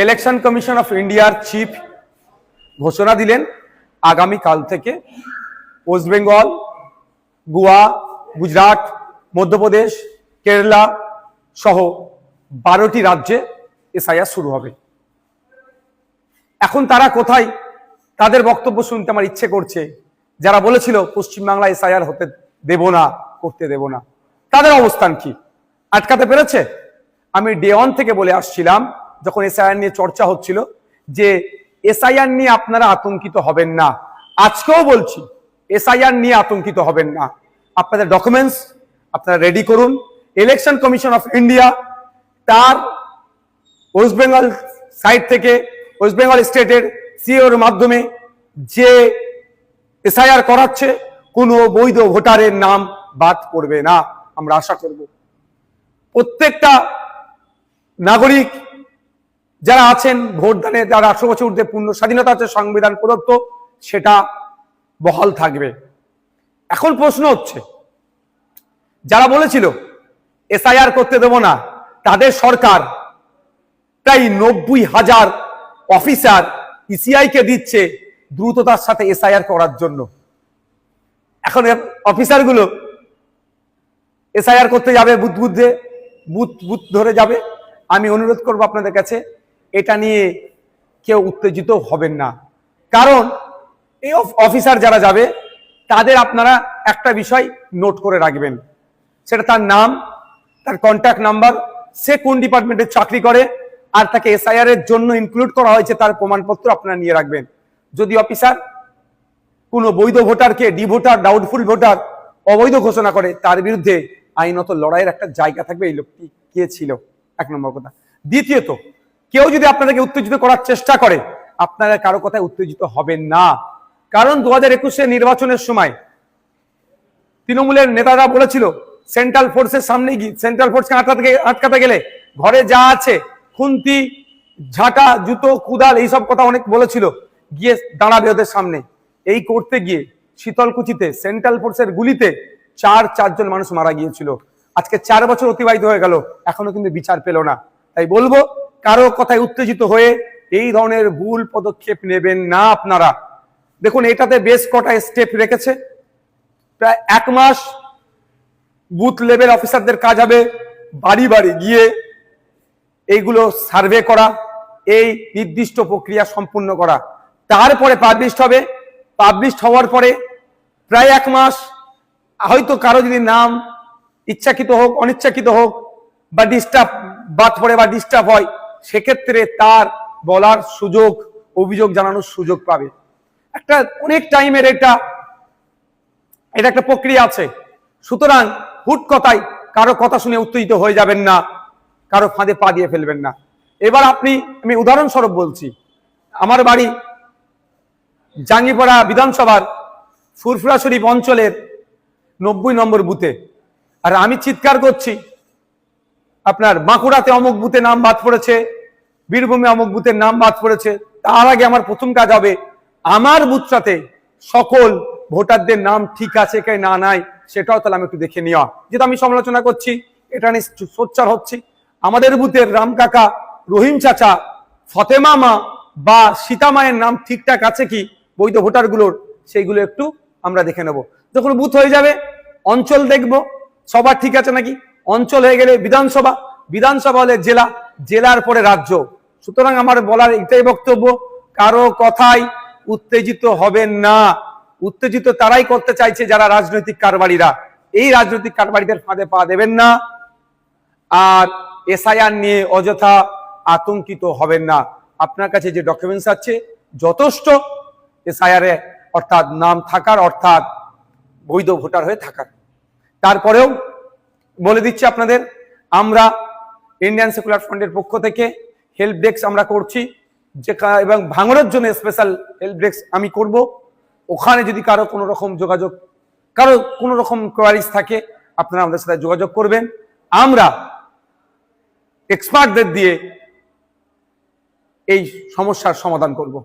Election commission of ইন্ডিয়ার chief ঘোষণা দিলেন আগামীকাল থেকে ওয়েস্ট বেঙ্গল, গোয়া, গুজরাট, মধ্যপ্রদেশ, কেরালা সহ 12টি রাজ্যে এসআইআর শুরু হবে। এখন তারা কোথায়? তাদের বক্তব্য শুনতে আমার ইচ্ছে করছে। যারা বলেছিল পশ্চিমবাংলা এসআইআর হতে দেব না, করতে দেব না, তাদের অবস্থান কি? আটকাতে পেরেছে? আমি ডে 1 থেকে বলে আসছিলাম, যখন এসআইআর নিয়ে চর্চা হচ্ছিল, যে এসআইআর নিয়ে আপনারা আতঙ্কিত হবেন না। আজকেও বলছি, এসআইআর নিয়ে আতঙ্কিত হবেন না। আপনাদের ডকুমেন্টস আপনারা রেডি করুন। ইলেকশন কমিশন অফ ইন্ডিয়া তার ওয়েস্ট বেঙ্গল সাইড থেকে, ওয়েস্ট বেঙ্গল স্টেটের সিওর মাধ্যমে যে এসআইআর করাচ্ছে, কোনো বৈধ ভোটারের নাম বাদ পড়বে না। আমরা আশা করব প্রত্যেকটা নাগরিক যারা আছেন ভোটদানে, যারা 18 বছর ঊর্ধ্বে পূর্ণ স্বাধীনতা আছে সংবিধান প্রদত্ত, সেটা বহাল থাকবে। এখন প্রশ্ন হচ্ছে, যারা বলেছিল এসআইআর করতে দেব না, তাদের সরকার প্রায় 90,000 অফিসার ইসিআই কে দিচ্ছে দ্রুততার সাথে এসআইআর করার জন্য। এখন অফিসারগুলো এসআইআর করতে যাবে, বুথ ধরে যাবে। আমি অনুরোধ করব আপনাদের কাছে, এটা নিয়ে কেউ উত্তেজিত হবেন না। কারণ এই অফিসার যারা যাবে, তাদের আপনারা একটা বিষয় নোট করে রাখবেন, সেটা তার নাম, তার কন্ট্যাক্ট নাম্বার, সে কোন ডিপার্টমেন্টে চাকরি করে, আর তাকে এসআইআর এর জন্য ইনক্লুড করা হয়েছে তার প্রমাণপত্র আপনারা নিয়ে রাখবেন। যদি অফিসার কোনো বৈধ ভোটারকে ডি ভোটার, ডাউটফুল ভোটার, অবৈধ ঘোষণা করে, তার বিরুদ্ধে আইনত লড়াইয়ের একটা জায়গা থাকবে। এই লোকটি কে ছিল, 1 নম্বর কথা। দ্বিতীয়ত, কেউ যদি আপনাদেরকে উত্তেজিত করার চেষ্টা করে, আপনারা কারো কথায় উত্তেজিত হবেন না। কারণ 2021 নির্বাচনের সময় তৃণমূলের নেতারা বলেছিল, সেন্ট্রাল ফোর্সের সামনে গিয়ে, সেন্ট্রাল ফোর্সকে আটকাতে গেলে ঘরে যা আছে, খুন্তি, ঝাঁটা, জুতো, কুদাল, এইসব কথা অনেক বলেছিল, গিয়ে দাঁড়াবে ওদের সামনে। এই করতে গিয়ে শীতলকুচিতে সেন্ট্রাল ফোর্সের গুলিতে 4 জন মানুষ মারা গিয়েছিল। আজকে 4 বছর অতিবাহিত হয়ে গেল, এখনো কিন্তু বিচার পেল না। তাই বলবো, কারো কথায় উত্তেজিত হয়ে এই ধরনের ভুল পদক্ষেপ নেবেন না আপনারা। দেখুন, এটাতে বেশ কটা স্টেপ রেখেছে। প্রায় 1 মাস বুথ লেভেল অফিসারদের কাজ হবে বাড়ি বাড়ি গিয়ে এইগুলো সার্ভে করা, এই নির্দিষ্ট প্রক্রিয়া সম্পূর্ণ করা। তারপরে পাবলিশড হবে। পাবলিশড হওয়ার পরে প্রায় 1 মাস, হয়তো কারো যদি নাম ইচ্ছাকৃত হোক, অনিচ্ছাকৃত হোক, বা ডিস্টার্ব বাদ পড়ে বা ডিস্টার্ব হয়, সেক্ষেত্রে তার বলার সুযোগ, অভিযোগ জানানোর সুযোগ পাবে। একটা অনেক টাইমের এটা একটা প্রক্রিয়া আছে। সুতরাং হুট কথায় কারো কথা শুনে উত্তেজিত হয়ে যাবেন না, কারো ফাঁদে পা দিয়ে ফেলবেন না। এবার আমি উদাহরণস্বরূপ বলছি, আমার বাড়ি জাঙ্গিপাড়া বিধানসভার ফুরফুরা শরীফ অঞ্চলের 90 নম্বর বুথে, আর আমি চিৎকার করছি, আপনার বাঁকুড়াতে অমুক বুথে নাম বাদ পড়েছে, বীরভূমে অমুক বুথের নাম বাদ পড়েছে। তার আগে আমার প্রথম কাজ হবে আমার বুথটাতে সকল ভোটারদের নাম ঠিক আছে কে না নাই, সেটাও তাহলে আমি একটু দেখে নেওয়া। যেটা আমি সমালোচনা করছি, এটা নিয়ে সোচ্চার হচ্ছি, আমাদের বুথের রাম কাকা, রহিম চাচা, ফতেমা মা বা সীতা মায়ের নাম ঠিকঠাক আছে কি বৈধ ভোটারগুলোর, সেইগুলো একটু আমরা দেখে নেব। যখন বুথ হয়ে যাবে, অঞ্চল দেখব সবার ঠিক আছে নাকি। অঞ্চল হয়ে গেলে বিধানসভা, বিধানসভা হলে জেলা, জেলার পরে রাজ্য। সুতরাং আমার বলার এটাই বক্তব্য, কারো কথাই উত্তেজিত হবেন না। উত্তেজিত তারাই করতে চাইছে যারা রাজনৈতিক কারবারিরা। এই রাজনৈতিক কারবারিদের ফাঁদে পা দেবেন না। আর এসআইআর নিয়ে অযথা আতঙ্কিত হবেন না। আপনার কাছে যে ডকুমেন্টস আছে যথেষ্ট এসআইআর এ, অর্থাৎ নাম থাকার, অর্থাৎ বৈধ ভোটার হয়ে থাকার। তারপরেও বলে দিচ্ছি আপনাদের, আমরা ইন্ডিয়ান সেকুলার ফ্রন্টের পক্ষ থেকে হেল্প ডেস্ক আমরা করছি, যে এবং ভাঙড়ের জন্য স্পেশাল হেল্প ডেস্ক আমি করব। ওখানে যদি কারো কোনো রকম যোগাযোগ, কারো কোনো রকম কোয়ারিজ থাকে, আপনারা আমাদের সাথে যোগাযোগ করবেন। আমরা এক্সপার্টদের দিয়ে এই সমস্যার সমাধান করব।